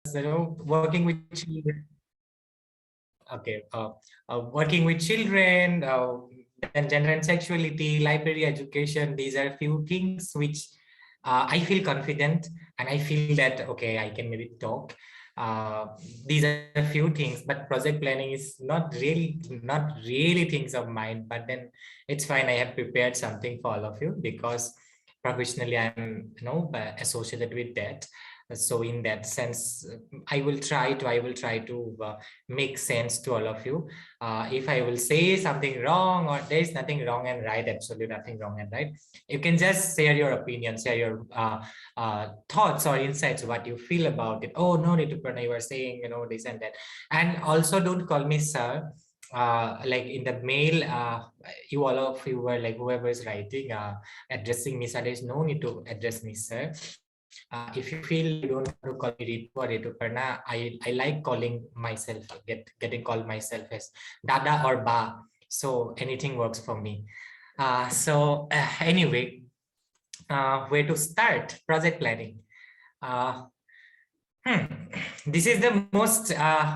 working with children. Okay, working with children, then gender and sexuality, library education. These are few things which I feel confident, and I feel that okay, I can maybe talk. These are few things, but project planning is not really things of mine. But then it's fine. I have prepared something for all of you because professionally I'm associated with that. So in that sense, I will try to make sense to all of you. If I will say something wrong, or there is nothing wrong and right, absolutely nothing wrong and right, you can just share your opinion, share your thoughts or insights, what you feel about it. Oh no, Rituparna, you are saying this and that. And also don't call me sir. Like in the mail, you all of you were like, whoever is writing, addressing me sir, there's no need to address me sir. If you feel like you don't want to call me Ritu or Rituparna, I like calling myself, getting called myself as Dada or Ba. So anything works for me. Anyway, where to start? Project planning. Uh, this is the most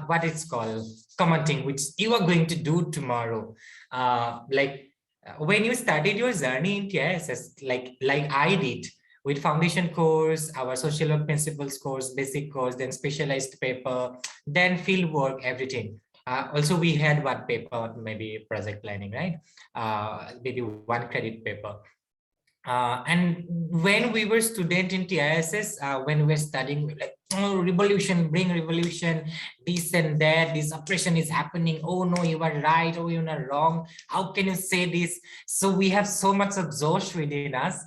what it's called common thing which you are going to do tomorrow. When you started your journey in TISS, like I did, with foundation course, our social work principles course, basic course, then specialized paper, then field work, everything. Also, we had one paper, maybe project planning, right? Maybe one credit paper. And when we were student in TISS, when we were studying, like, oh, revolution, bring revolution, this and that, this oppression is happening. Oh no, you are right. Oh, you're not wrong. How can you say this? So we have so much of Josh within us.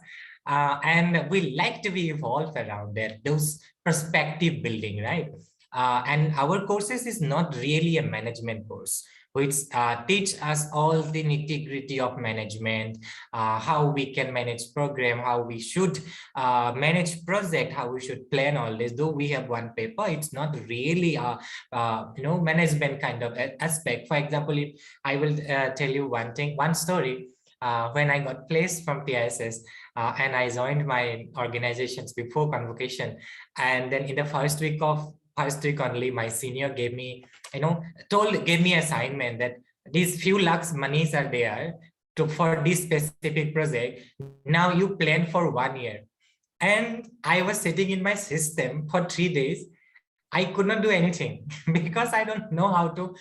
And we like to be evolved around that, those perspective building, right? And our courses is not really a management course, which teach us all the nitty-gritty of management, how we can manage program, how we should manage project, how we should plan all this. Though we have one paper, it's not really a management kind of aspect. For example, if I will tell you one story. When I got placed from TISS, and I joined my organizations before convocation, and then in the first week only, my senior gave me, gave me assignment that these few lakhs monies are there for this specific project. Now you plan for 1 year. And I was sitting in my system for 3 days. I could not do anything because I don't know how to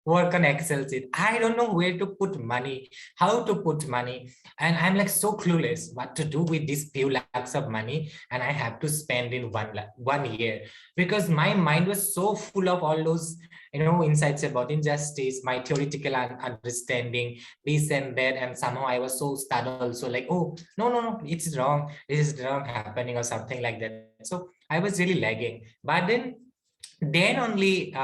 work on Excel sheet. I don't know where to put money, how to put money. And I'm like so clueless what to do with these few lakhs of money. And I have to spend in 1 year, because my mind was so full of all those, insights about injustice, my theoretical understanding, this and that. And somehow I was so stunned also, like, oh, no, it's wrong. This is wrong happening or something like that. So I was really lagging. But then only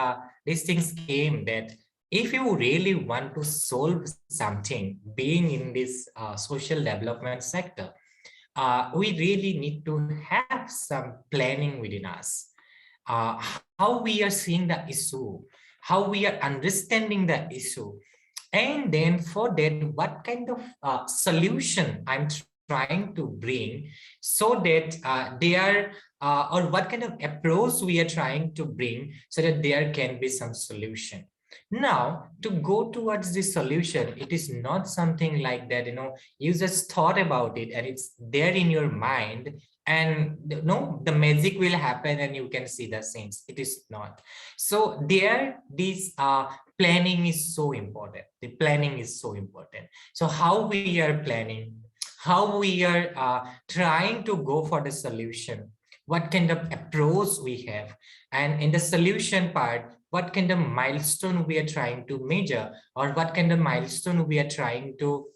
these things came that if you really want to solve something, being in this social development sector, we really need to have some planning within us. How we are seeing the issue, how we are understanding the issue, and then for that, what kind of solution I'm trying to bring, so that there or what kind of approach we are trying to bring, so that there can be some solution. Now, to go towards the solution, it is not something like that, you just thought about it and it's there in your mind, and the magic will happen and you can see the scenes. It is not. So this planning is so important. The planning is so important. So how we are planning, how we are trying to go for the solution, what kind of approach we have, and in the solution part, what kind of milestone we are trying to measure, or what kind of milestone we are trying to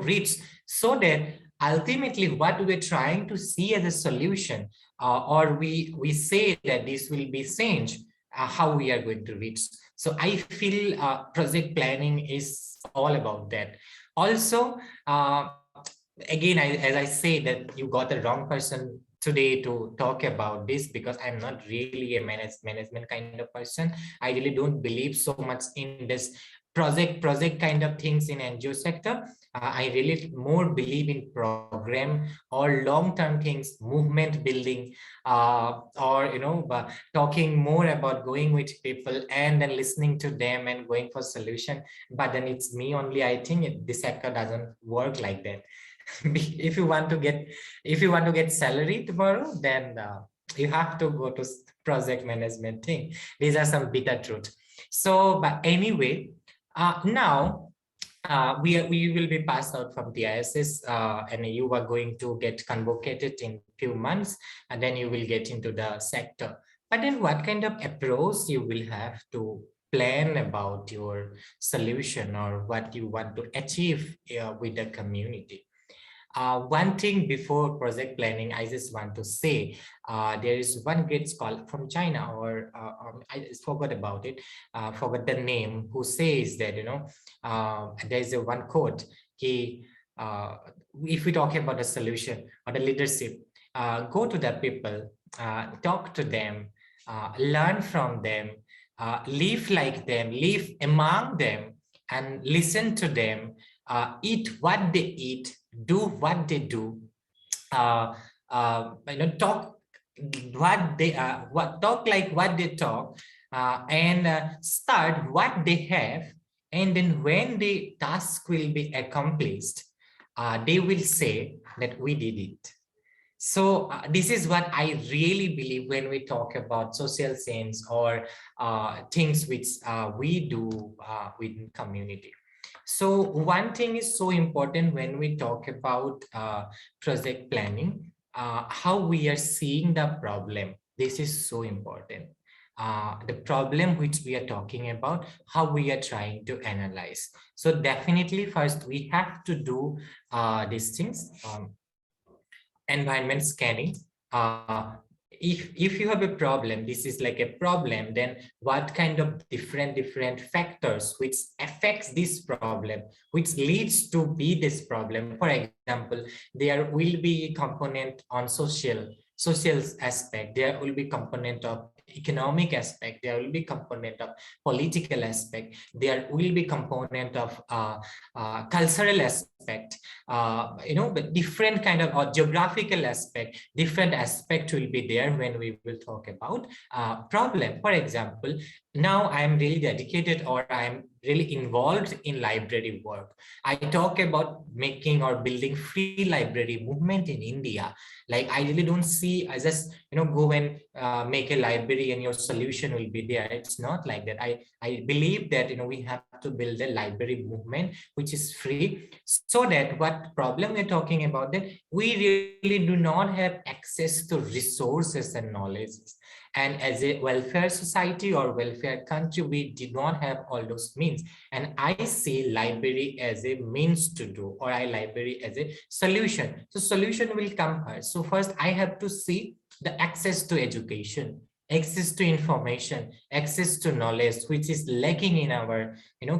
reach, so that ultimately what we're trying to see as a solution, or we say that this will be change, how we are going to reach. So I feel project planning is all about that. Also, again, as I say, that you got the wrong person today to talk about this, because I'm not really a management kind of person. I really don't believe so much in this project kind of things in NGO sector. I really more believe in program or long-term things, movement building, or talking more about going with people and then listening to them and going for solution. But then it's me only. I think this sector doesn't work like that. if you want to get salary tomorrow, then you have to go to project management thing. These are some bitter truth. So but anyway, now we will be passed out from the ISS, and you are going to get convocated in few months, and then you will get into the sector. But then what kind of approach you will have to plan about your solution or what you want to achieve with the community? One thing before project planning, I just want to say, there is one great scholar from China, or I forgot about it, forgot the name, who says that, there is a one quote. He, if we talk about the solution or the leadership, go to the people, talk to them, learn from them, live like them, live among them, and listen to them, eat what they eat, do what they do, talk what they talk like what they talk, and start what they have. And then when the task will be accomplished, they will say that we did it. So this is what I really believe when we talk about social sense or things which we do within community. So one thing is so important when we talk about project planning, how we are seeing the problem. This is so important. The problem which we are talking about, how we are trying to analyze. So definitely first we have to do these things. Environment scanning. If you have a problem, this is like a problem, then what kind of different factors which affects this problem, which leads to be this problem. For example, there will be a component on social aspect, there will be component of economic aspect, there will be component of political aspect, there will be component of cultural aspect, but different kind of or geographical aspect, different aspect will be there when we will talk about problem. For example, now I am really dedicated or I am really involved in library work. I talk about making or building free library movement in India. Like I really don't see, I just go and make a library and your solution will be there. It's not like that. I believe that we have to build a library movement which is free, so that what problem we're talking about, that we really do not have access to resources and knowledge. And as a welfare society or welfare country, we did not have all those means. And I see library as a means to do, or I library as a solution. So solution will come first. So first I have to see the access to education, access to information, access to knowledge, which is lacking in our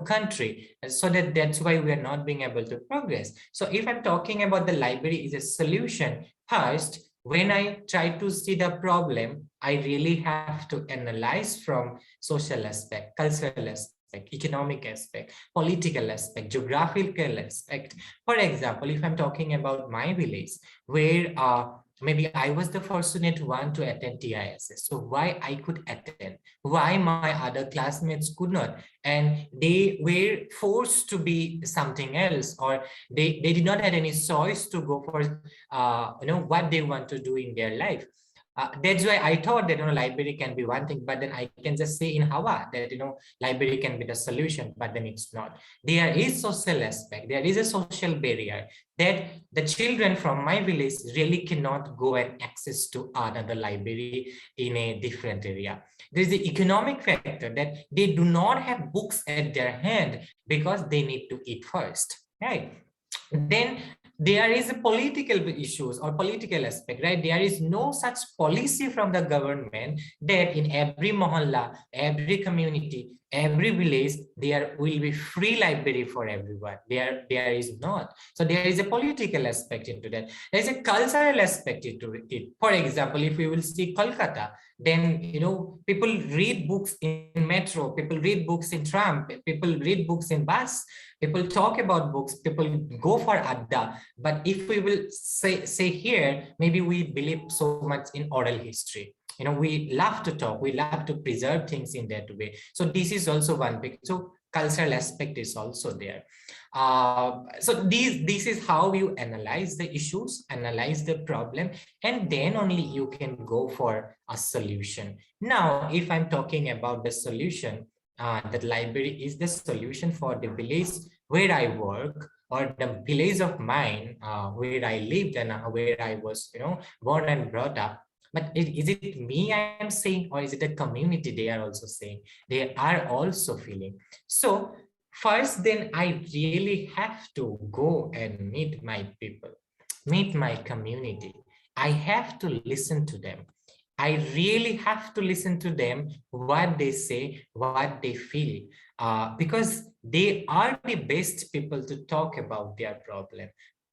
country. So that's why we are not being able to progress. So if I'm talking about the library is a solution, first when I try to see the problem, I really have to analyze from social aspect, cultural aspect, economic aspect, political aspect, geographical aspect. For example, if I'm talking about my village, where maybe I was the fortunate one to attend TISS. So why I could attend, why my other classmates could not, and they were forced to be something else, or they did not have any choice to go for what they want to do in their life. That's why I thought that library can be one thing, but then I can just say in Hawa that library can be the solution, but then it's not. There is social aspect, there is a social barrier that the children from my village really cannot go and access to another library in a different area. There is the economic factor that they do not have books at their hand because they need to eat first, right? Then there is a political issues or political aspect, right? There is no such policy from the government that in every mohalla, every community, every village there will be free library for everyone. There is not. So there is a political aspect into that. There is a cultural aspect into it. For example, if we will see Kolkata, then people read books in metro, people read books in tram, people read books in bus, people talk about books, people go for adda. But if we will say here, maybe we believe so much in oral history. We love to talk, we love to preserve things in that way. So this is also one big, so cultural aspect is also there. So this is how you analyze the issues, analyze the problem, and then only you can go for a solution. Now if I'm talking about the solution, that library is the solution for the village where I work, or the village of mine, where I lived and where I was born and brought up. But is it me I am saying, or is it a community they are also saying? They are also feeling. So first, then I really have to go and meet my people, meet my community. I have to listen to them. I really have to listen to them, what they say, what they feel, because they are the best people to talk about their problem.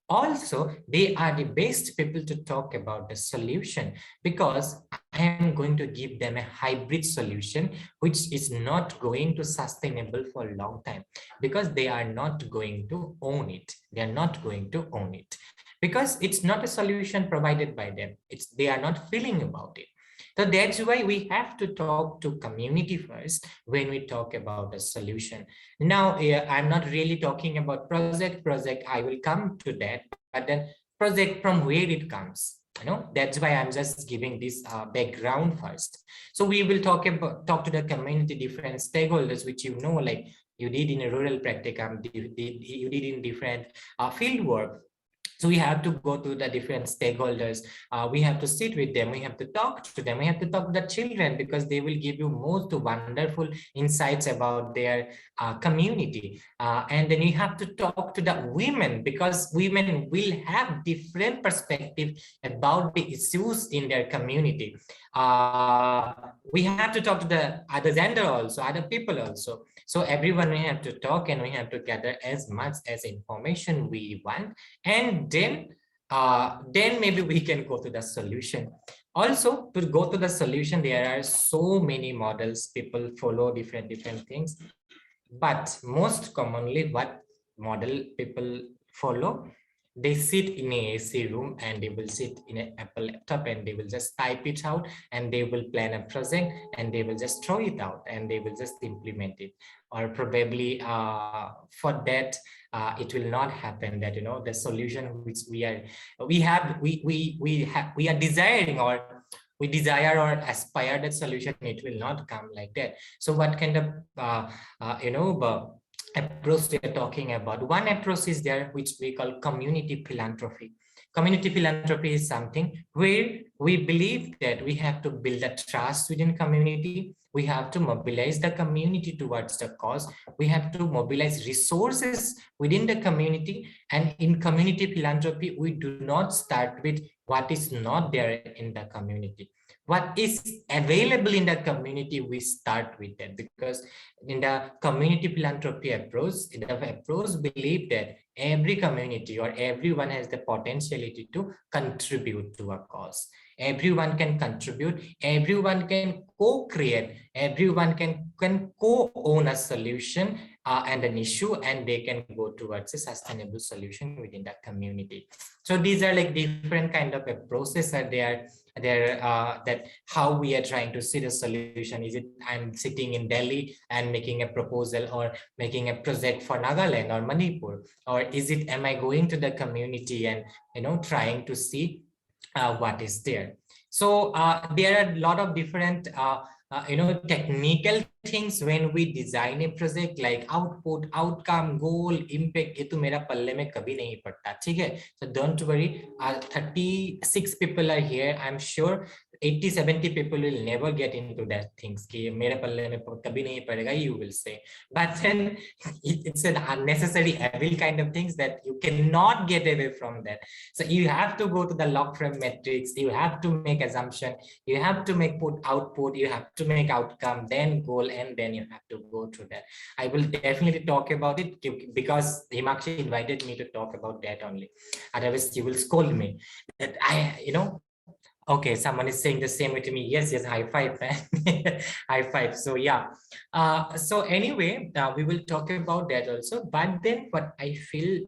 Also, they are the best people to talk about the solution, because I am going to give them a hybrid solution, which is not going to sustainable for a long time, because they are not going to own it. They are not going to own it because it's not a solution provided by them. They are not feeling about it. So that's why we have to talk to community first when we talk about a solution. Now, I'm not really talking about project. I will come to that, but then project from where it comes. That's why I'm just giving this background first. So we will talk to the community, different stakeholders, which like you did in a rural practicum, you did in different field work. So we have to go to the different stakeholders. We have to sit with them. We have to talk to them. We have to talk to the children, because they will give you most wonderful insights about their community. And then you have to talk to the women, because women will have different perspective about the issues in their community. We have to talk to the other gender also, other people also. So everyone, we have to talk, and we have to gather as much as information we want, and then maybe we can go to the solution. Also, to go to the solution, there are so many models. People follow different things, but most commonly what model people follow, they sit in a AC room, and they will sit in an Apple laptop, and they will just type it out, and they will plan a project, and they will just throw it out, and they will just implement it. Or probably for that, it will not happen, that the solution which we are desiring, or we desire or aspire that solution, it will not come like that. So what kind of approach they are talking about? One approach is there, which we call community philanthropy. Community philanthropy is something where we believe that we have to build a trust within community. We have to mobilize the community towards the cause. We have to mobilize resources within the community. And in community philanthropy, we do not start with what is not there in the community. What is available in the community, we start with that, because in the community philanthropy approach, the approach believe that every community or everyone has the potentiality to contribute to a cause. Everyone can contribute, everyone can co-create, everyone can co-own a solution and an issue, and they can go towards a sustainable solution within the community. So these are like different kind of approaches are there that how we are trying to see the solution. Is it I'm sitting in Delhi and making a proposal or making a project for Nagaland or Manipur, or is it am I going to the community and trying to see what is there? So there are a lot of different technical things when we design a project, like output, outcome, goal, impact. ये तो मेरा पल्ले में कभी नहीं पड़ता, ठीक है? So don't worry. 36 people are here. I'm sure 80-70 people will never get into that things ki mere palle mein kabhi nahi padega, you will say. But then it's an unnecessary evil kind of things that you cannot get away from that. So you have to go to the log frame matrix, you have to make assumption, you have to make put output, you have to make outcome, then goal, and then you have to go through that. I will definitely talk about it because Himakshi invited me to talk about that only. Otherwise you will scold me that okay, someone is saying the same way to me. Yes, yes, high five, man. High five. So yeah. So anyway, we will talk about that also. But then what I feel,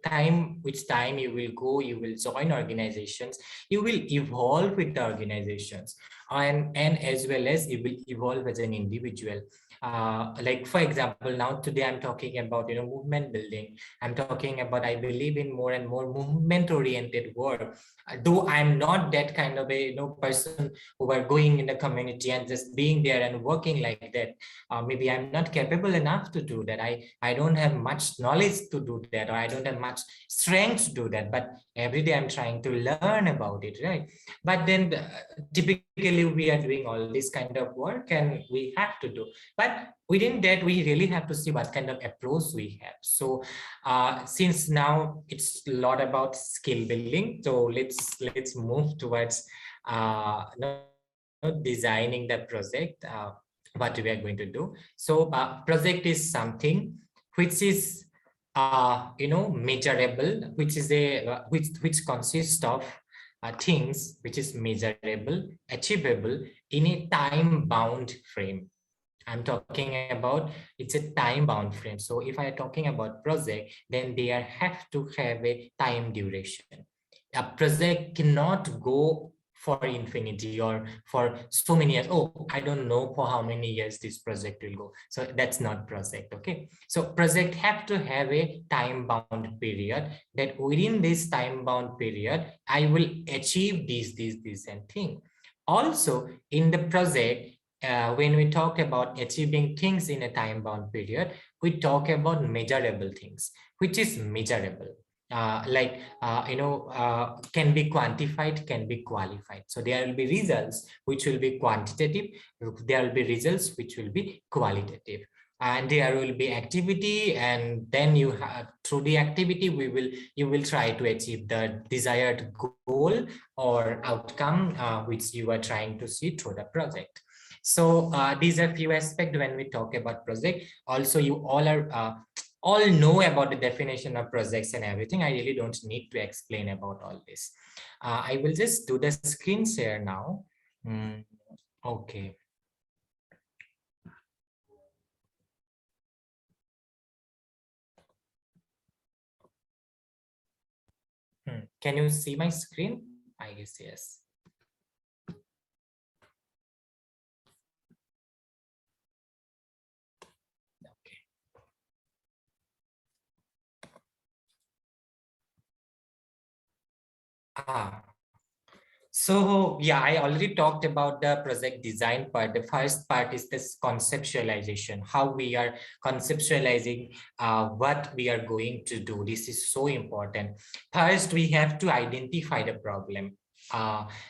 time, which time you will go, you will join organizations, you will evolve with the organizations, and as well as you will evolve as an individual. Like for example, now today I'm talking about movement building. I'm talking about, I believe in more and more movement oriented work. Though I'm not that kind of a person who are going in the community and just being there and working like that. Maybe I'm not capable enough to do that. I don't have much knowledge to do that, or I don't have much strength to do that, but every day I'm trying to learn about it, right? But then typically we are doing all this kind of work and we have to do, but within that we really have to see what kind of approach we have. So since now it's a lot about skill building, so let's move towards designing the project, what we are going to do. So project is something which is measurable, which is a which consists of things which is measurable, achievable in a time bound frame. I'm talking about, it's a time bound frame. So if I am talking about project, then they have to have a time duration. A project cannot go for infinity or for so many years. Oh, I don't know for how many years this project will go. So that's not project. Okay. So project have to have a time bound period, that within this time bound period, I will achieve this and thing. Also in the project, when we talk about achieving things in a time bound period, we talk about measurable things, which is measurable. Can be quantified, can be qualified. So there will be results which will be quantitative, there will be results which will be qualitative, and there will be activity, and then you have, through the activity, you will try to achieve the desired goal or outcome which you are trying to see through the project. So these are few aspects when we talk about project. Also, you all know about the definition of projects and everything. I really don't need to explain about all this. I will just do the screen share now. Okay. Can you see my screen? I guess yes. Okay. So yeah, I already talked about the project design part. The first part is this conceptualization, how we are conceptualizing what we are going to do. This is so important. First, we have to identify the problem.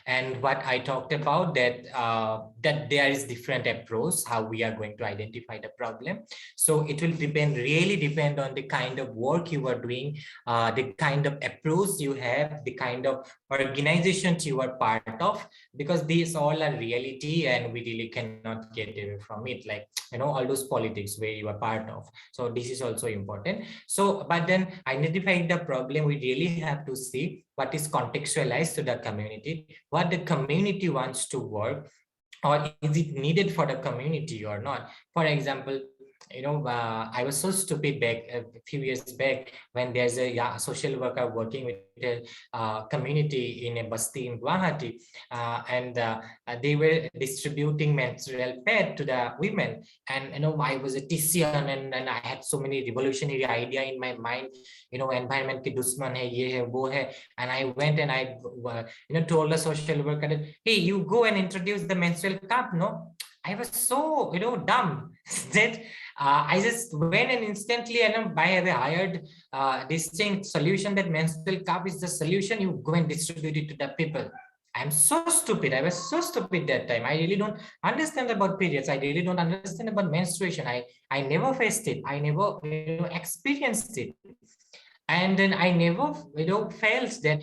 And what I talked about, that there is different approach how we are going to identify the problem. So it will really depend on the kind of work you are doing, the kind of approach you have, the kind of organizations you are part of, because these all are reality and we really cannot get away from it, like all those politics where you are part of. So this is also important. So but then identifying the problem, we really have to see what is contextualized to the community, what the community wants to work, or is it needed for the community or not. For example, I was so stupid back a few years back, when there's a social worker working with a community in a basti in Guwahati, and they were distributing menstrual pad to the women. And I was a TCN, and I had so many revolutionary idea in my mind. Environment ki dusman hai, ye hai, wo hai. And I went and I told the social worker that, hey, you go and introduce the menstrual cup. No, I was so dumb that I just went and instantly, I have hired this thing solution that menstrual cup is the solution. You go and distribute it to the people. I'm so stupid. I was so stupid that time. I really don't understand about periods. I really don't understand about menstruation. I never faced it. I never experienced it. And then I never felt that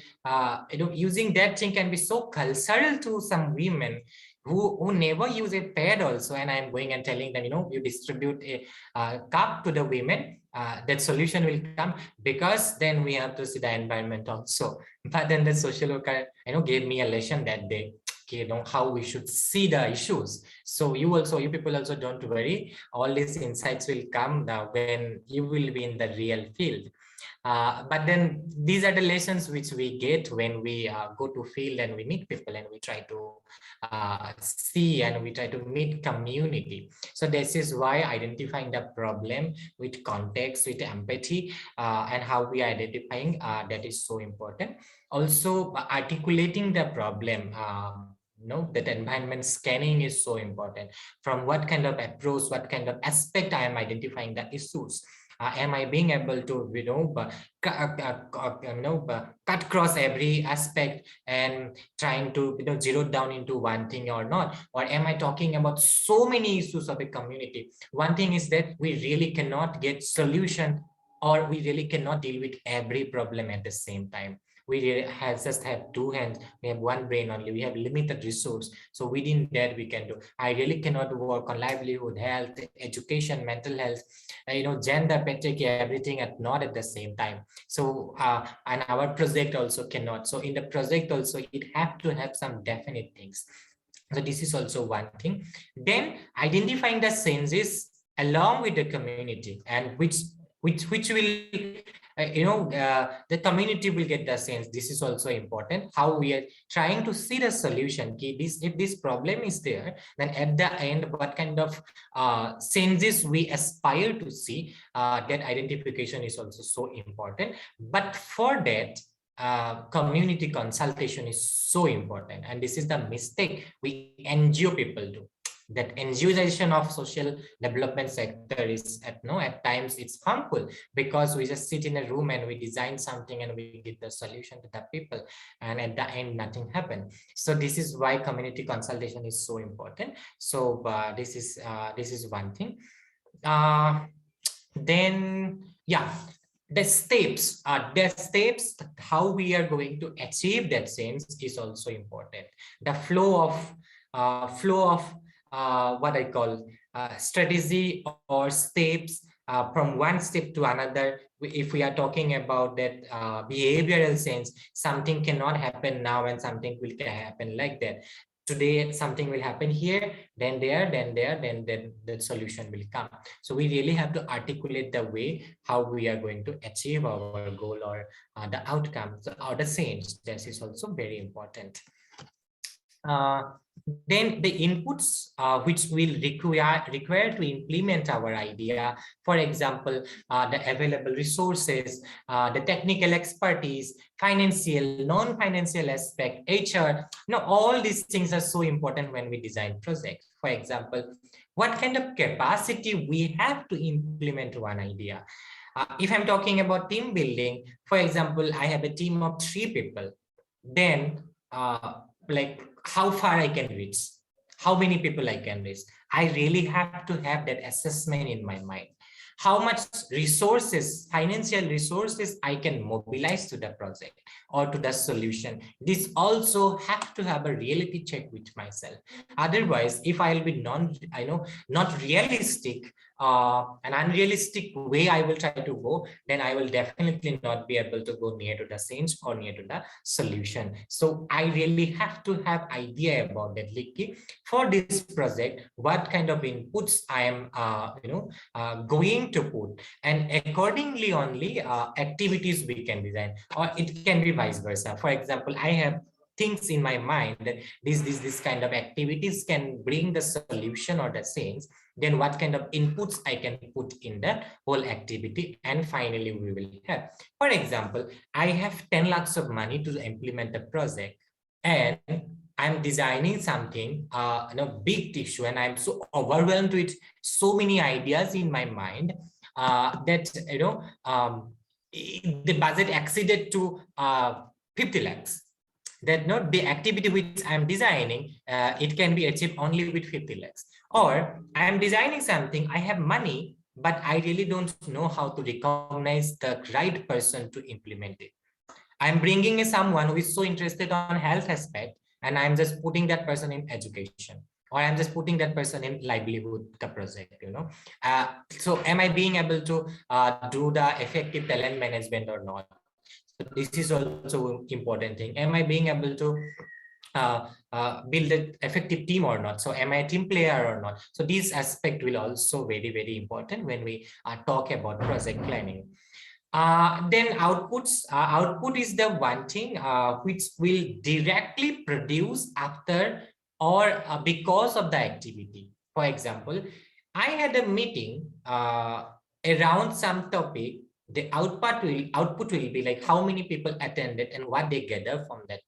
using that thing can be so cultural to some women who never use a pad also. And I'm going and telling them, you distribute a cup to the women, that solution will come, because then we have to see the environment also. But then the social worker gave me a lesson that day, how we should see the issues. So you people also don't worry, all these insights will come now when you will be in the real field. But then these are the lessons which we get when we go to field and we meet people and we try to see and we try to meet community. So this is why identifying the problem with context, with empathy, and how we are identifying, that is so important. Also, articulating the problem, that environment scanning is so important. From what kind of approach, what kind of aspect I am identifying the issues. Am I being able to cut across every aspect and trying to zero down into one thing or not? Or am I talking about so many issues of a community? One thing is that we really cannot get solution, or we really cannot deal with every problem at the same time. We really just have two hands, we have one brain only, we have limited resource. So within that we can do, I really cannot work on livelihood, health, education, mental health, gender, patriarchy, everything not at the same time. So and our project also cannot. So in the project also it have to have some definite things. So this is also one thing. Then identifying the senses along with the community, and which will the community will get the sense. This is also important, how we are trying to see the solution. If this problem is there, then at the end what kind of senses we aspire to see, that identification is also so important. But for that, community consultation is so important, and this is the mistake we NGO people do. That NGOization of social development sector is at times it's harmful, because we just sit in a room and we design something and we give the solution to the people, and at the end nothing happened. So this is why community consultation is so important. So this is one thing. Then yeah, the steps how we are going to achieve that sense is also important. The flow of what I call strategy or steps, from one step to another. If we are talking about that behavioral sense, something cannot happen now and something will happen like that. Today something will happen here, then there, then the solution will come. So we really have to articulate the way how we are going to achieve our goal, or the outcome, or the sense. This is also very important. Then the inputs which will require to implement our idea. For example, the available resources, the technical expertise, financial, non-financial aspect, HR. All these things are so important when we design projects. For example, what kind of capacity we have to implement one idea. If I'm talking about team building, for example, I have a team of 3 people, then like how far I can reach, how many people I can reach. I really have to have that assessment in my mind. How much resources, financial resources I can mobilize to the project or to the solution. This also have to have a reality check with myself. Otherwise, if I'll be not realistic, an unrealistic way I will try to go, then I will definitely not be able to go near to the sense or near to the solution. So I really have to have idea about that. Like, for this project, what kind of inputs I am going to put, and accordingly only activities we can design, or it can be vice versa. For example, I have things in my mind that this kind of activities can bring the solution or the sense, then what kind of inputs I can put in that whole activity, and finally we will have. For example, I have 10 lakhs of money to implement a project, and I'm designing something, big tissue, and I'm so overwhelmed with so many ideas in my mind that the budget exceeded to 50 lakhs. that not the activity which I'm designing, it can be achieved only with 50 lakhs. Or I'm designing something, I have money, but I really don't know how to recognize the right person to implement it. I'm bringing in someone who is so interested on health aspect, and I'm just putting that person in education, or I'm just putting that person in livelihood, the project, so am I being able to do the effective talent management or not? So this is also important thing. Am I being able to build an effective team or not? So am I a team player or not? So these aspect will also very important when we talk about project planning. Then outputs. Output is the one thing which will directly produce after or because of the activity. For example, I had a meeting around some topic. The output will be like how many people attended and what they gather from that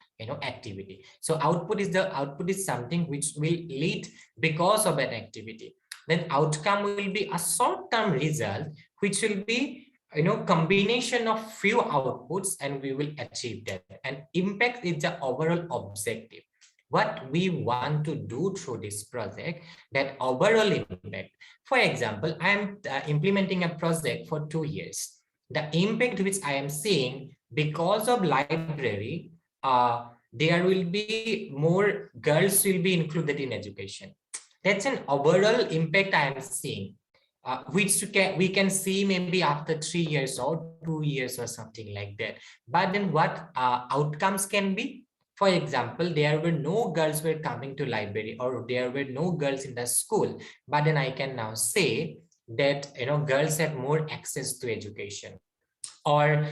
activity. So output is something which will lead because of an activity. Then outcome will be a short-term result which will be combination of few outputs, and we will achieve that. And impact is the overall objective, what we want to do through this project, that overall impact. For example, I am implementing a project for 2 years. The impact which I am seeing, because of library, there will be more girls will be included in education. That's an overall impact I am seeing, which we can see maybe after 3 years or 2 years or something like that. But then what outcomes can be? For example, there were no girls were coming to library, or there were no girls in the school. But then I can now say that girls have more access to education. Or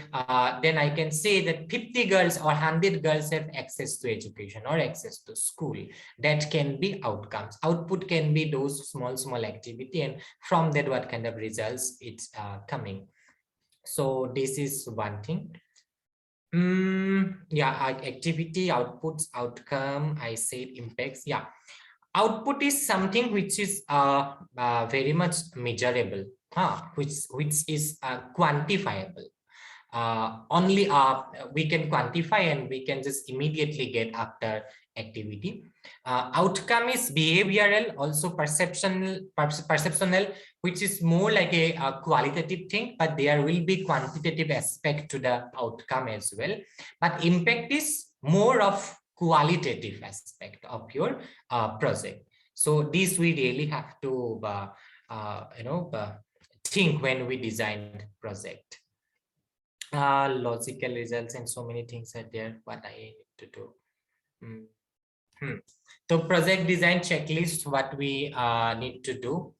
then I can say that 50 girls or 100 girls have access to education or access to school. That can be outcomes. Output can be those small activity, and from that what kind of results it's coming. So this is one thing. Yeah, activity, outputs, outcome, I said impacts. Yeah, output is something which is very much measurable, which is quantifiable. Only we can quantify, and we can just immediately get after activity. Outcome is behavioral, also perceptional, which is more like a qualitative thing, but there will be quantitative aspect to the outcome as well. But impact is more of qualitative aspect of your project. So this we really have to think when we design project. Logical results and so many things are there, what I need to do. So project design checklist, what we need to do,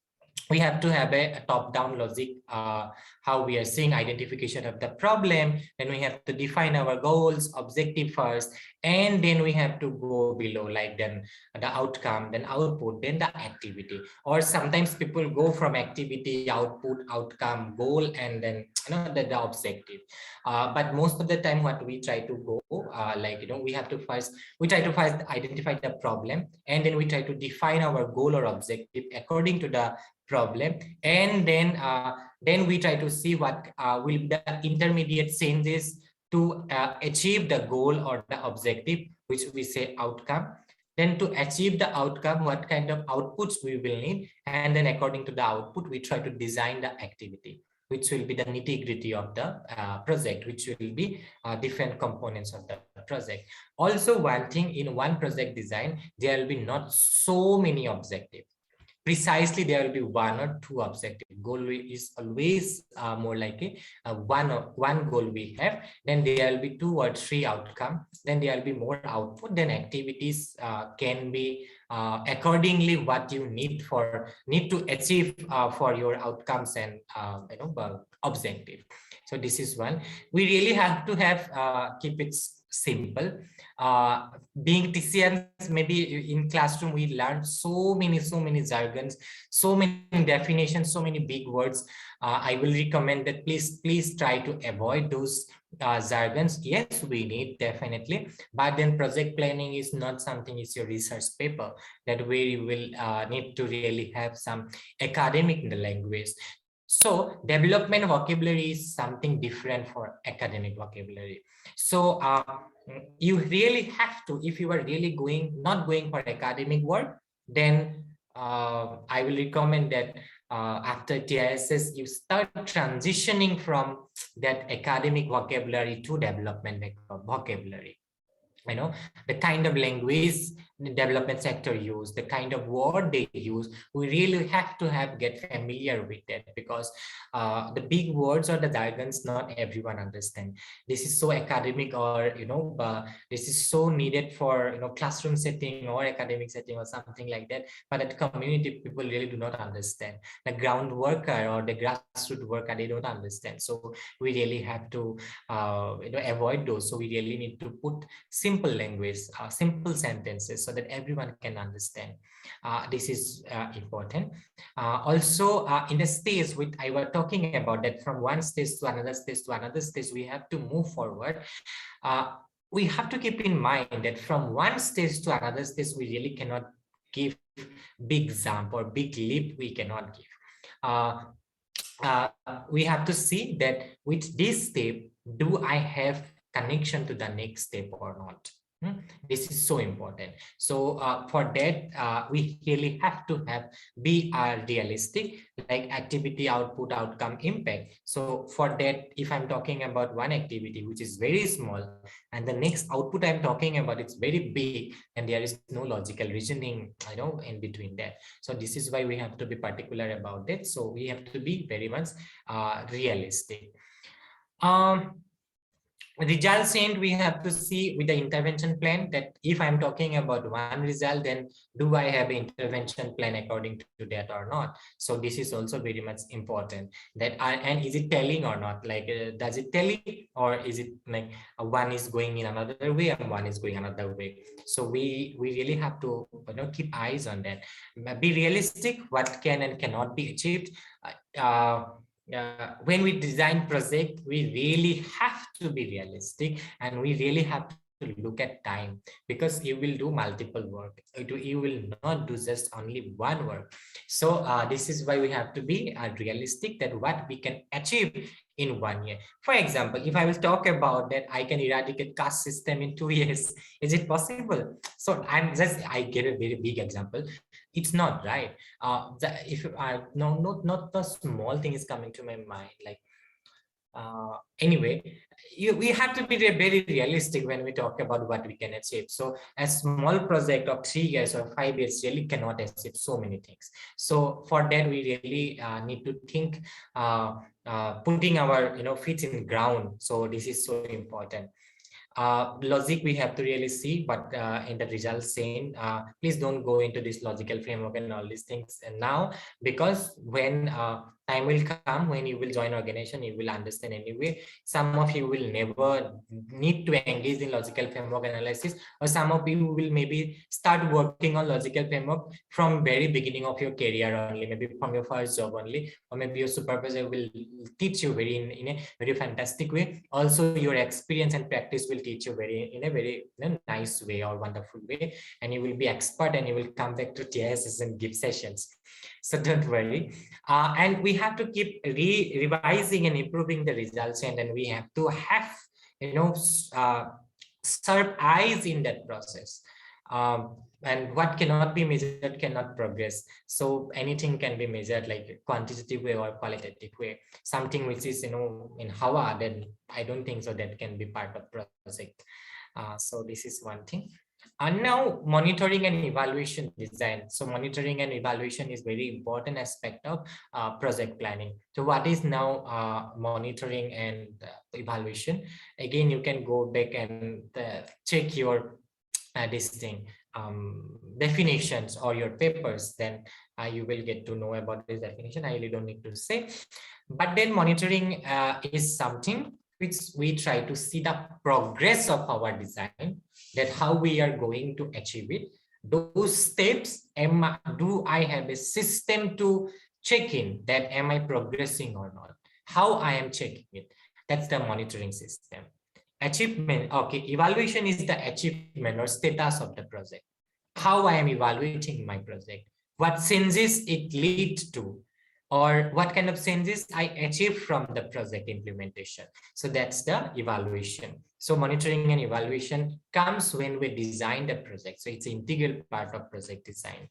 we have to have a top-down logic, how we are seeing identification of the problem. Then we have to define our goals, objective first, and then we have to go below, like then the outcome, then output, then the activity. Or sometimes people go from activity, output, outcome, goal, and then the objective. But most of the time what we try to go, we try to first identify the problem, and then we try to define our goal or objective according to the problem, and then we try to see what will be the intermediate changes to achieve the goal or the objective, which we say outcome. Then to achieve the outcome, what kind of outputs we will need, and then according to the output we try to design the activity, which will be the nitty-gritty of the project, which will be different components of the project. Also, one thing, in one project design there will be not so many objectives. Precisely, there will be one or two objective. Goal is always more like a one goal we have. Then there will be 2 or 3 outcome. Then there will be more output. Then activities can be accordingly what you need to achieve for your outcomes and objective. So this is one. We really have to have keep it simple. Being TCNs, maybe in classroom we learn so many jargons, so many definitions, so many big words. I will recommend that please try to avoid those jargons. Yes, we need definitely, but then project planning is not something, it's your research paper that we will need to really have some academic language. So development vocabulary is something different for academic vocabulary. So you really have to, if you are really not going for academic work, then I will recommend that after TISS, you start transitioning from that academic vocabulary to development vocabulary. The kind of language the development sector use, the kind of word they use, we really have to get familiar with that, because the big words or the jargons not everyone understand. This is so academic, or this is so needed for classroom setting or academic setting or something like that, but at community people really do not understand. The ground worker or the grassroots worker, they don't understand. So we really have to avoid those. So we really need to put simple language, simple sentences, so that everyone can understand. This is important. Also, in the stage which I was talking about, that from one stage to another stage to another stage, we have to move forward. We have to keep in mind that from one stage to another stage, we really cannot give big jump or big leap. We cannot give. We have to see that with this step, do I have connection to the next step or not? This is so important. So for that, we really have to be realistic, like activity, output, outcome, impact. So for that, if I'm talking about one activity which is very small, and the next output I'm talking about, it's very big, and there is no logical reasoning in between that. So this is why we have to be particular about it. So we have to be very much realistic. Results end, we have to see with the intervention plan, that if I'm talking about one result, then do I have an intervention plan according to that or not? So this is also very much important, that and is it telling or not, like does it tell it, or is it like one is going in another way and one is going another way? So we really have to keep eyes on that. Be realistic, what can and cannot be achieved. When we design project, we really have to be realistic, and we really have to look at time, because you will do multiple work. You will not do just only one work. So this is why we have to be realistic, that what we can achieve in 1 year. For example, if I will talk about that I can eradicate caste system in 2 years, is it possible? So I give a very big example. It's not right. If I no not the small thing is coming to my mind, like anyway, we have to be very realistic when we talk about what we can achieve. So a small project of 3 years or 5 years really cannot achieve so many things. So for that, we really need to think, putting our feet in ground. So this is so important. Logic we have to really see, but in the results saying, please don't go into this logical framework and all these things and now, because when time will come when you will join organization, you will understand anyway. Some of you will never need to engage in logical framework analysis, or some of you will maybe start working on logical framework from very beginning of your career only, maybe from your first job only, or maybe your supervisor will teach you in a very fantastic way. Also your experience and practice will teach you in a very nice way or wonderful way, and you will be expert, and you will come back to TISS and give sessions. So don't worry. And we have to keep revising and improving the results, and then we have to have sharp eyes in that process. And what cannot be measured cannot progress. So anything can be measured, like quantitative way or qualitative way. Something which is in Hawa, then I don't think so that can be part of project. So this is one thing. And now monitoring and evaluation design. So monitoring and evaluation is very important aspect of project planning. So what is now monitoring and evaluation? Again, you can go back and check your this thing definitions or your papers, then you will get to know about this definition. I really don't need to say. But then monitoring is something which we try to see the progress of our design, that how we are going to achieve it. Those steps, do I have a system to check in that am I progressing or not? How I am checking it? That's the monitoring system. Achievement, okay, evaluation is the achievement or status of the project. How I am evaluating my project, what changes it lead to, or what kind of changes I achieved from the project implementation. So that's the evaluation. So monitoring and evaluation comes when we design the project. So it's an integral part of project design.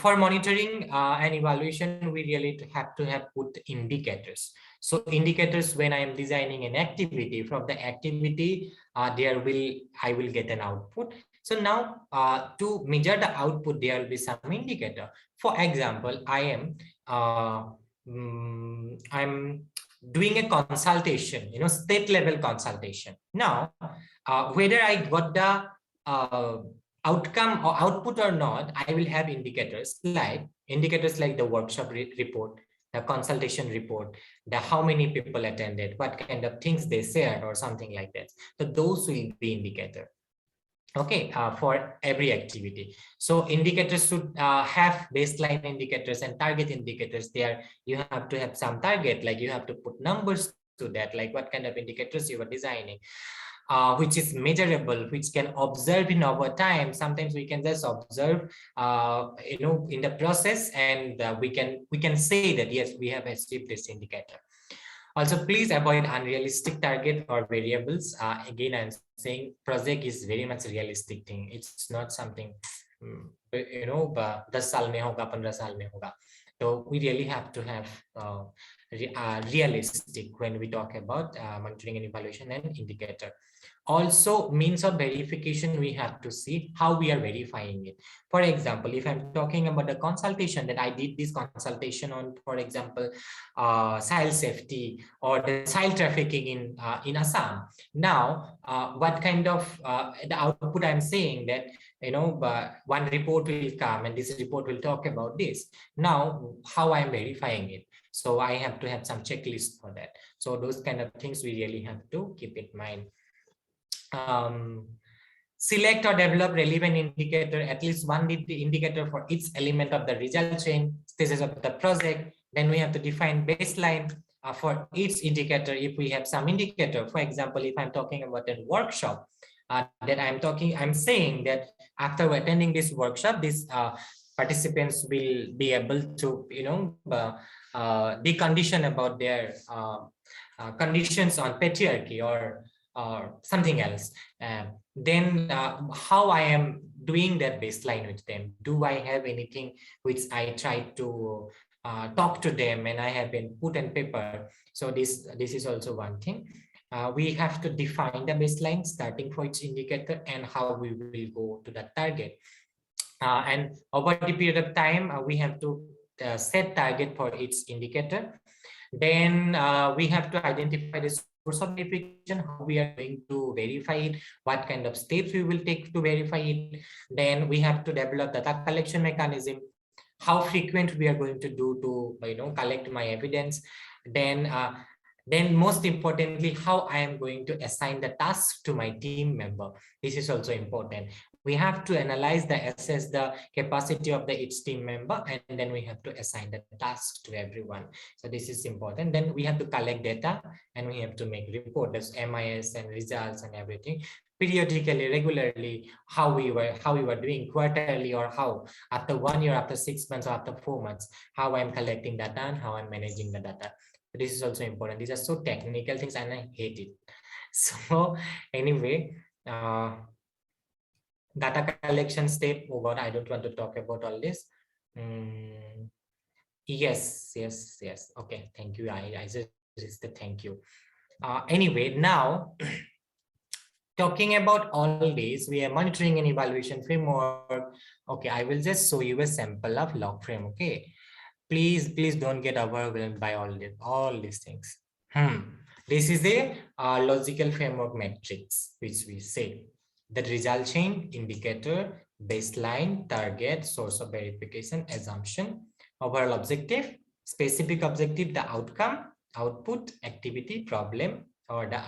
For monitoring and evaluation, we really have to have put indicators. So indicators, when I am designing an activity, from the activity, I will get an output. So now to measure the output, there will be some indicator. For example, I'm doing a consultation, state level consultation. Now, whether I got the uh, outcome or output or not, I will have indicators like the workshop report, the consultation report, the how many people attended, what kind of things they shared or something like that. So those will be indicator. Okay, for every activity. So indicators should have baseline indicators and target indicators. There you have to have some target, like you have to put numbers to that, like what kind of indicators you are designing. Which is measurable, which can observe in over time. Sometimes we can just observe, in the process, and we can say that yes, we have achieved this indicator. Also, please avoid unrealistic target or variables. Again, I'm saying project is very much realistic thing. It's not something, 10 साल में होगा, 15 साल में होगा. So we really have to have realistic when we talk about monitoring and evaluation and indicator. Also, means of verification, we have to see how we are verifying it. For example, if I'm talking about the consultation, that I did this consultation on, for example, child safety or the child trafficking in Assam. Now, what kind of the output I'm saying that, one report will come and this report will talk about this. Now, how I'm verifying it? So I have to have some checklist for that. So those kind of things we really have to keep in mind. Select or develop relevant indicator, at least one indicator for each element of the result chain, stages of the project. Then we have to define baseline for each indicator. If we have some indicator, for example, if I'm talking about a workshop, that I'm saying that after attending this workshop, these participants will be able to, decondition about their conditions on patriarchy or something else. Then how I am doing that baseline with them? Do I have anything which I try to talk to them and I have been put on paper? So this is also one thing. We have to define the baseline starting for each indicator and how we will go to the target. And over the period of time, we have to set target for each indicator. Then we have to identify the source of verification, how we are going to verify it, what kind of steps we will take to verify it. Then we have to develop data collection mechanism, how frequent we are going to do to collect my evidence. Then most importantly, how I am going to assign the task to my team member. This is also important. We have to analyze assess the capacity of each team member, and then we have to assign the task to everyone. So this is important. Then we have to collect data and we have to make report, as MIS and results and everything, periodically, regularly, how we were doing, quarterly, or how after 1 year, after 6 months, or after 4 months, how I'm collecting data and how I'm managing the data. This is also important. These are so technical things and I hate it. So anyway, data collection step. Oh God, I don't want to talk about all this. Yes. Okay, thank you. I just thank you. Anyway, now talking about all this, we are monitoring and evaluation framework. Okay, I will just show you a sample of log frame. Okay, please don't get overwhelmed by all these things. This is a logical framework matrix, which we say the result chain, indicator, baseline, target, source of verification, assumption, overall objective, specific objective, the outcome, output, activity, problem, or the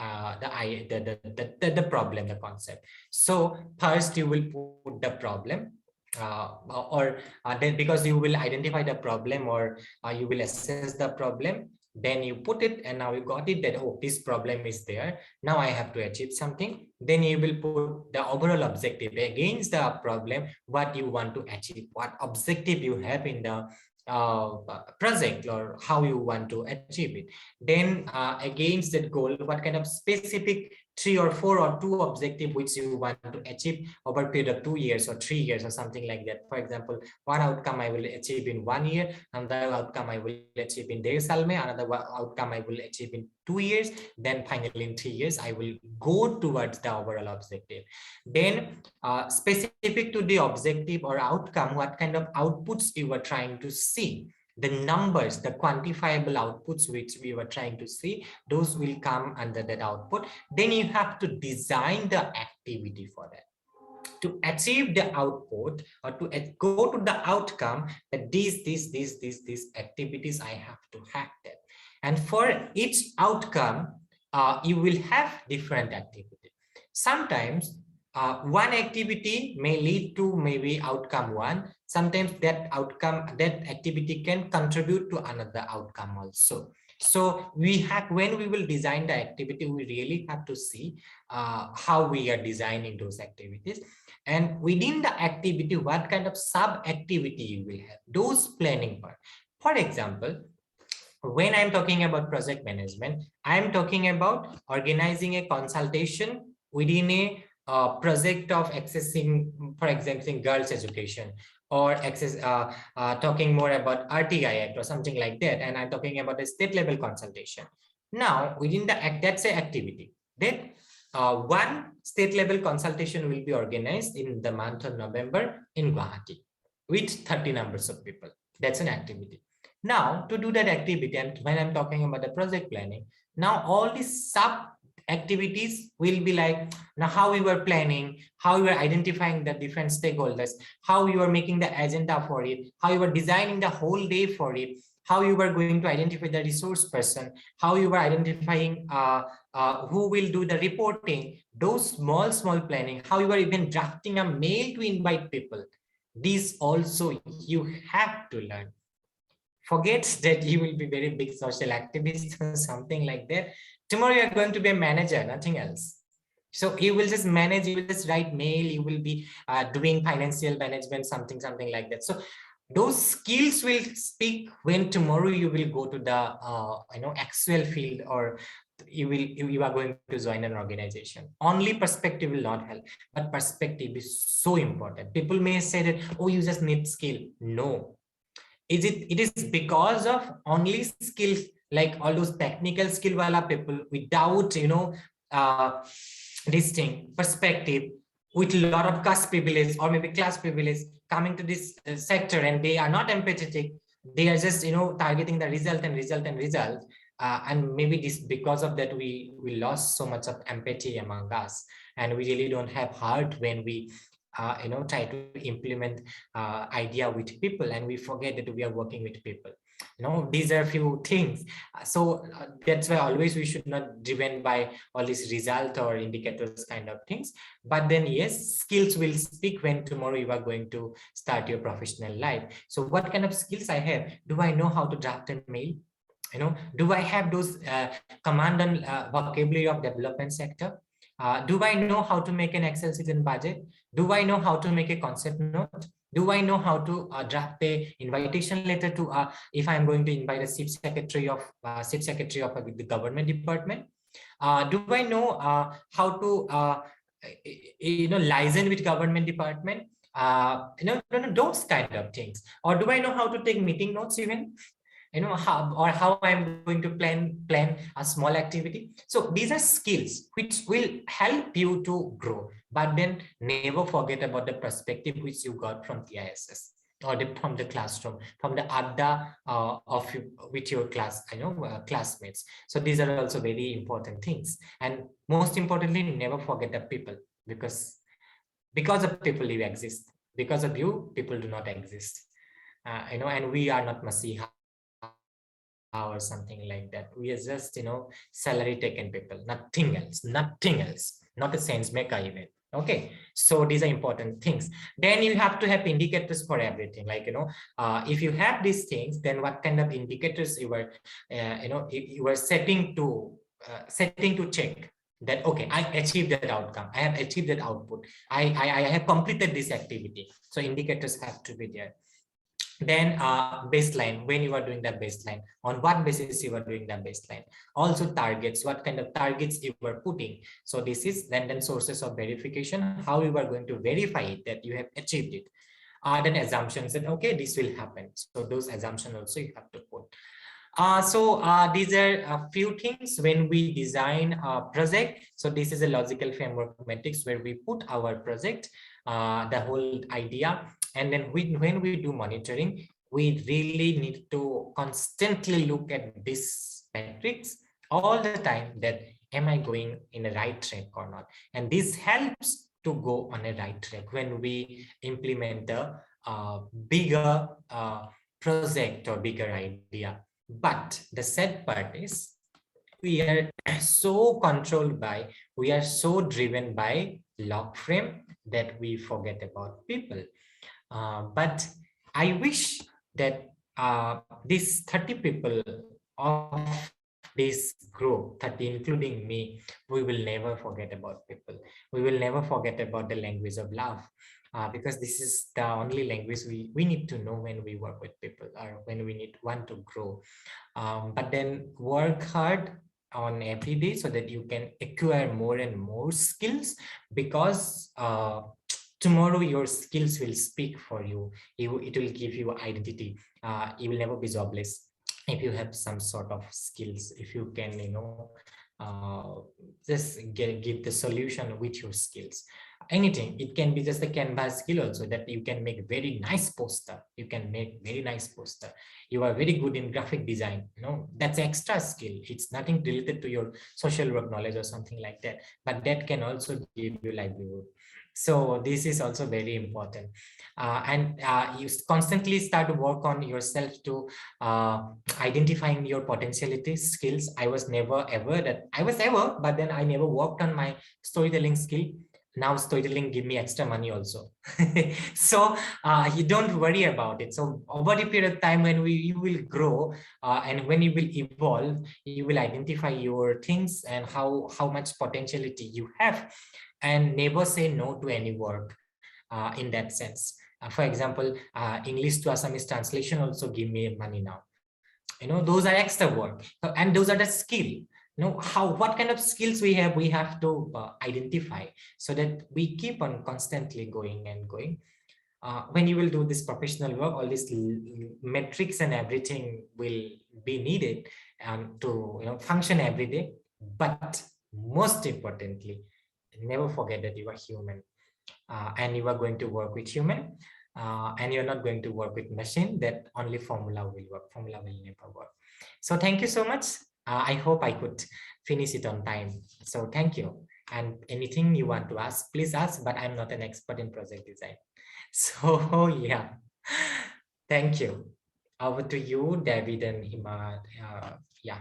problem, the concept. So first you will put the problem, then because you will identify the problem, or you will assess the problem, then you put it, and now you got it that, oh, this problem is there, now I have to achieve something. Then you will put the overall objective against the problem, what you want to achieve, what objective you have in the project, or how you want to achieve it. Then against that goal, what kind of specific 3 or 4 or 2 objective which you want to achieve over a period of 2 years or 3 years or something like that. For example, one outcome I will achieve in 1 year, another outcome I will achieve in 1.5 साल, another outcome I will achieve in 2 years, then finally in 3 years I will go towards the overall objective. Then specific to the objective or outcome, what kind of outputs you were trying to see, the numbers, the quantifiable outputs which we were trying to see, those will come under that output. Then you have to design the activity for that to achieve the output, or to go to the outcome, that these activities I have to have that. And for each outcome, you will have different activity. Sometimes one activity may lead to maybe outcome one. Sometimes that outcome, that activity can contribute to another outcome also. So we have, when we will design the activity, we really have to see how we are designing those activities, and within the activity, what kind of sub activity you will have, those planning part. For example, when I'm talking about project management, I'm talking about organizing a consultation within a project of accessing, for example, girls education, or access talking more about RTI Act or something like that, and I'm talking about a state level consultation. Now within the act, that's a activity. Then one state level consultation will be organized in the month of November in Guwahati with 30 numbers of people. That's an activity. Now to do that activity, and when I'm talking about the project planning, now all these sub activities will be like, now how you were planning, how you were identifying the different stakeholders, how you were making the agenda for it, how you were designing the whole day for it, how you were going to identify the resource person, how you were identifying who will do the reporting, those small planning, how you were even drafting a mail to invite people. These also you have to learn. Forget that you will be very big social activist or something like that. Tomorrow you are going to be a manager, nothing else. So you will just manage, you will just write mail, you will be doing financial management, something like that. So those skills will speak when tomorrow you will go to the actual field, or you are going to join an organization. Only perspective will not help, but perspective is so important. People may say that, oh, you just need skill. No, it is because of only skills, like all those technical skill wala people without this thing perspective, with a lot of caste privilege or maybe class privilege, coming to this sector, and they are not empathetic. They are just targeting the result and result. And maybe this, because of that, we lost so much of empathy among us, and we really don't have heart when we try to implement idea with people, and we forget that we are working with people. These are a few things. So that's why always we should not driven by all these result or indicators kind of things. But then yes, skills will speak when tomorrow you are going to start your professional life. So what kind of skills I have? Do I know how to draft a mail? Do I have those command and vocabulary of development sector? Do I know how to make an Excel sheet and budget? Do I know how to make a concept note? Do I know how to draft a invitation letter to if I'm going to invite a chief secretary of the government department? Do I know how to liaison with government department? Those kind of things. Or do I know how to take meeting notes even? How I'm going to plan a small activity. So these are skills which will help you to grow, but then never forget about the perspective which you got from the ISS, or from the classroom, from the adda with your classmates. So these are also very important things, and most importantly, never forget the people, because of people you exist. Because of you, people do not exist. And we are not masiha or something like that. We are just salary taken people, nothing else, not a sense maker even. Okay, so these are important things. Then you have to have indicators for everything. Like, if you have these things, then what kind of indicators you were, you were setting to check that, okay, I achieved that outcome, I have achieved that output, I have completed this activity. So indicators have to be there. Then baseline, when you are doing the baseline, on what basis you are doing the baseline. Also targets, what kind of targets you are putting. So this is then sources of verification, how you are going to verify it that you have achieved it. Then assumptions that, okay, this will happen. So those assumptions also you have to put. These are a few things when we design a project. So this is a logical framework matrix where we put our project, the whole idea. And then when we do monitoring, we really need to constantly look at this metrics all the time, that am I going in the right track or not? And this helps to go on a right track when we implement the bigger project or bigger idea. But the sad part is we are so controlled by, we are so driven by log frame that we forget about people. But I wish that these 30 people of this group, 30 including me, we will never forget about people. We will never forget about the language of love, because this is the only language we need to know when we work with people or when we want to grow. But then work hard on every day so that you can acquire more and more skills, because tomorrow your skills will speak for you. It will give you identity. You will never be jobless if you have some sort of skills, if you can uh, just give the solution with your skills. Anything, it can be just a canvas skill also, that you can make very nice poster, you can make very nice poster. You are very good in graphic design, that's extra skill. It's nothing related to your social work knowledge or something like that, but that can also give you livelihood. So this is also very important. And you constantly start to work on yourself to identifying your potentiality skills. I was never ever that I was ever, but then I never worked on my storytelling skill. Now storytelling give me extra money also. So you don't worry about it. So over the period of time, when you will grow, and when you will evolve, you will identify your things and how much potentiality you have, and never say no to any work in that sense. For example, English to Assamese translation also give me money now. Those are extra work, and those are the skill. What kind of skills we have to identify, so that we keep on constantly going and going. When you will do this professional work, all these metrics and everything will be needed to function every day. But most importantly, never forget that you are human, and you are going to work with human, and you're not going to work with machine that only formula will work. Formula will never work. So thank you so much. I hope I could finish it on time. So thank you. And anything you want to ask, please ask, but I'm not an expert in project design. So yeah, thank you. Over to you, David and Hima. Yeah.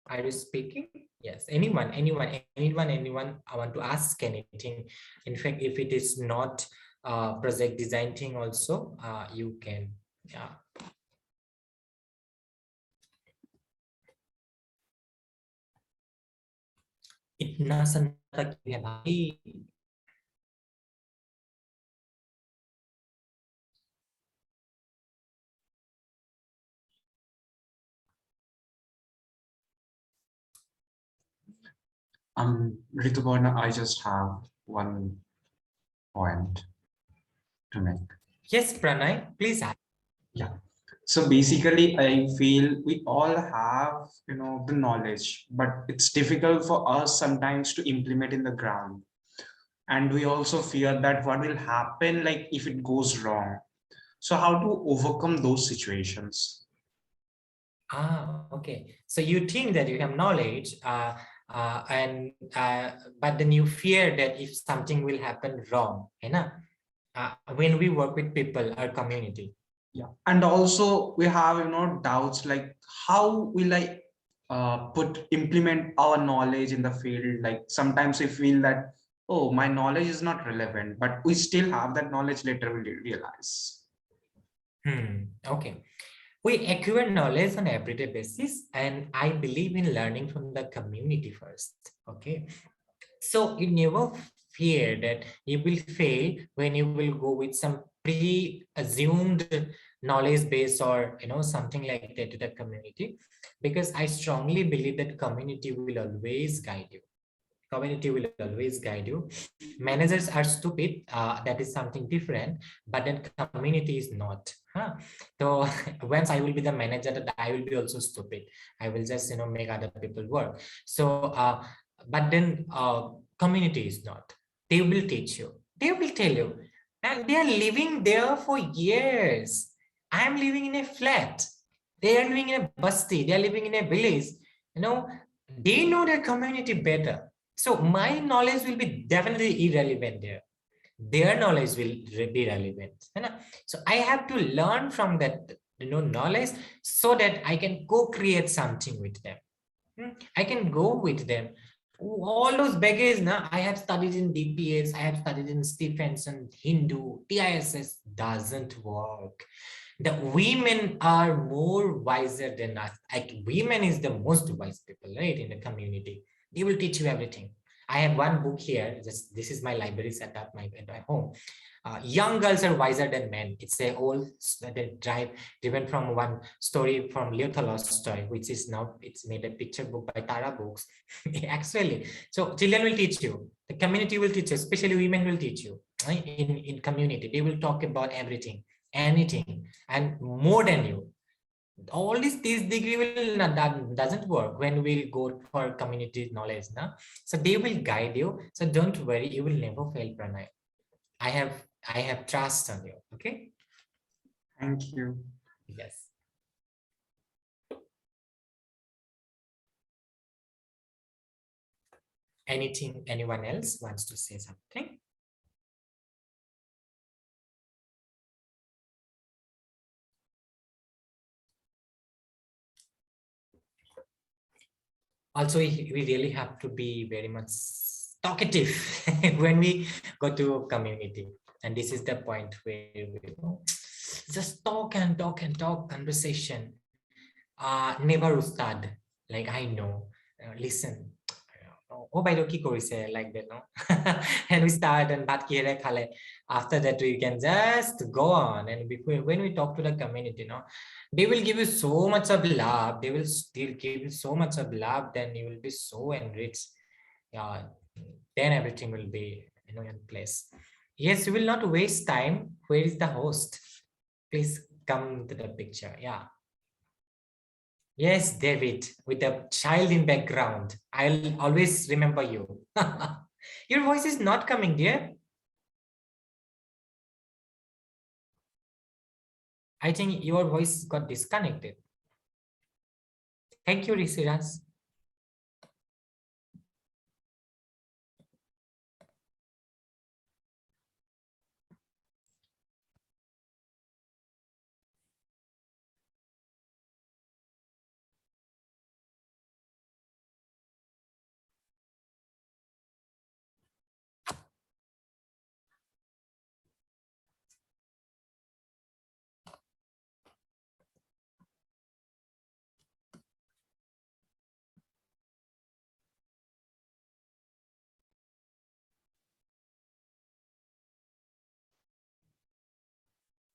Are you speaking? Yes. Anyone. I want to ask anything. In fact, if it is not project design thing also, you can. Yeah. इतना सन्नाटा क्यों है भाई? Rituparna, I just have one point to make. Yes, Pranay, please ask. Yeah. So basically, I feel we all have, the knowledge, but it's difficult for us sometimes to implement in the ground. And we also fear that what will happen, like if it goes wrong. So how to overcome those situations? Okay. So you think that you have knowledge, and but then you fear that if something will happen wrong, when we work with people, our community. Yeah, and also we have doubts like how will I put implement our knowledge in the field. Like sometimes we feel that, oh, my knowledge is not relevant, but we still have that knowledge later we realize. Okay. We acquire knowledge on everyday basis, and I believe in learning from the community first. Okay. So you never fear that you will fail when you will go with some pre-assumed knowledge base or something like that to the community, because I strongly believe that community will always guide you. Community will always guide you. Managers are stupid, that is something different, but then community is not, huh? So once I will be the manager, that I will be also stupid. I will just make other people work. So but then community is not. They will teach you, they will tell you, and they are living there for years. I am living in a flat, they are living in a basti, they are living in a village. you know they know their community better. So my knowledge will be definitely irrelevant there. Their knowledge will be relevant. So I have to learn from that knowledge, so that I can co-create something with them. I can go with them. All those baggage now, I have studied in DPS, I have studied in Stephenson, Hindu, TISS, doesn't work. The women are more wiser than us. Like women is the most wise people, right, in the community. They will teach you everything. I have one book here. Just this is my library set up at my home. Young girls are wiser than men. It's a old driven from one story from Leo Tolstoy, which is now it's made a picture book by Tara Books. Actually, so children will teach you. The community will teach you. Especially women will teach you. Right? In community, they will talk about everything, anything, and more than you. All this degree will not, that doesn't work when we go for community knowledge now. So they will guide you. So don't worry, you will never fail, Pranay. I have trust on you. Okay. Thank you. Yes. Anything, anyone else wants to say something? Also, we really have to be very much talkative when we go to community. And this is the point where we just talk and talk and talk, conversation. Never ustad. Like I know, listen. Oh, by কি কৰিছে like that, no? And we start and ভাত কিহেৰে খালে. After that, we can just go on. And before, when we talk to the community, no, they will give you so much of love. They will still give you so much of love. Then you will be so enriched. Yeah, then everything will be in place. Yes, we will not waste time. Where is the host? Please come to the picture. Yeah. Yes, David, with the child in background. I'll always remember you. Your voice is not coming, dear. I think your voice got disconnected. Thank you, Risiras.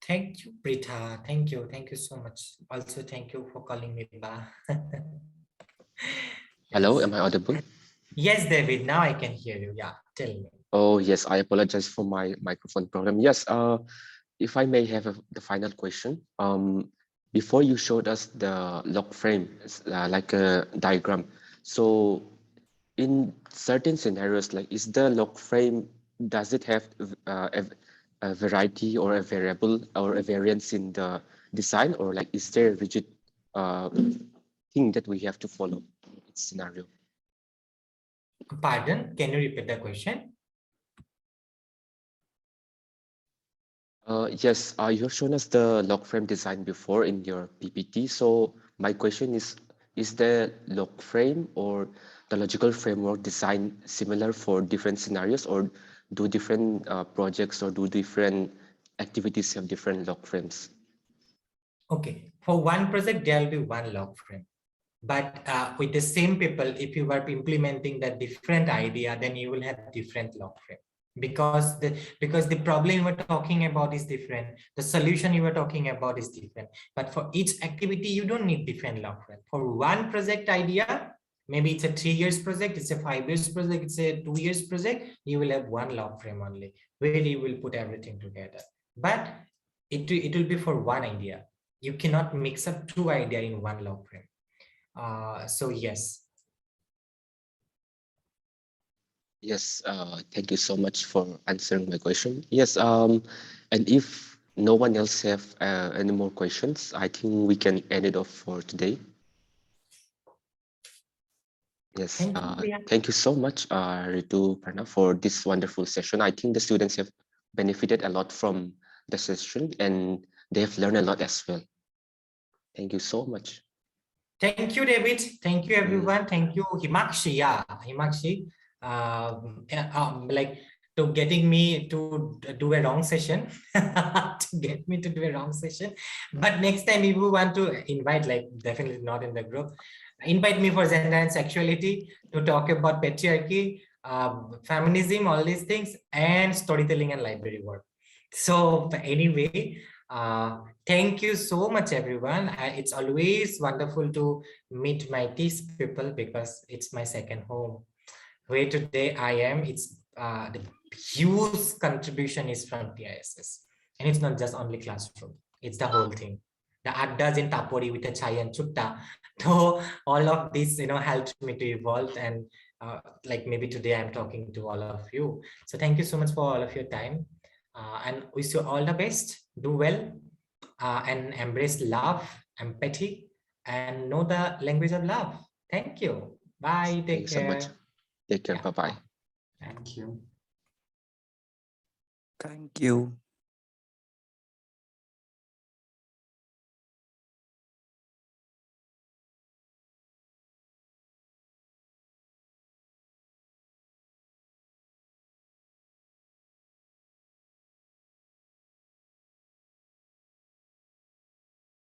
Thank you, Brita. Thank you. Thank you so much. Also, thank you for calling me Ba. Hello, Yes. am I audible? Yes, David. Now I can hear you. Yeah, tell me. Oh, yes, I apologize for my microphone problem. Yes, if I may have the final question. Before you showed us the log frame, like a diagram. So in certain scenarios, like is the log frame, does it have a variety or a variable or a variance in the design, or like is there a rigid thing that we have to follow in each scenario? Pardon? Can you repeat the question? Yes, you have shown us the log frame design before in your PPT. So my question is the log frame or the logical framework design similar for different scenarios, or do different projects or do different activities have different log frames? Okay, for one project, there will be one log frame. But with the same people, if you were implementing that different idea, then you will have different log frame. Because the problem we're talking about is different, the solution you were talking about is different, but for each activity you don't need different log frame. For one project idea, maybe it's a 3 years project, it's a 5 years project, it's a 2 years project, you will have one log frame only where you will put everything together. But it will be for one idea. You cannot mix up two idea in one log frame. So yes. Yes, thank you so much for answering my question. Yes, and if no one else have any more questions, I think we can end it off for today. Yes, thank you so much, Rituparna, for this wonderful session. I think the students have benefited a lot from the session and they have learned a lot as well. Thank you so much. Thank you, David. Thank you, everyone. Thank you, Himakshi. Yeah, Himakshi. Like to getting me to do a wrong session, to get me to do a wrong session. But next time, if you want to invite, like definitely not in the group, invite me for gender and sexuality to talk about patriarchy, feminism, all these things, and storytelling and library work. So anyway, thank you so much, everyone. It's always wonderful to meet my TIS people because it's my second home. Where today I am, it's the huge contribution is from TISS. And it's not just only classroom, it's the whole thing. The addas in Tapori with a chai and chutta. So all of this, helped me to evolve. And like maybe today I'm talking to all of you. So thank you so much for all of your time. And wish you all the best. Do well and embrace love, empathy, and know the language of love. Thank you. Bye. Thank you Take so much. care. Take care. Yeah. Bye-bye. Thank you. Thank you.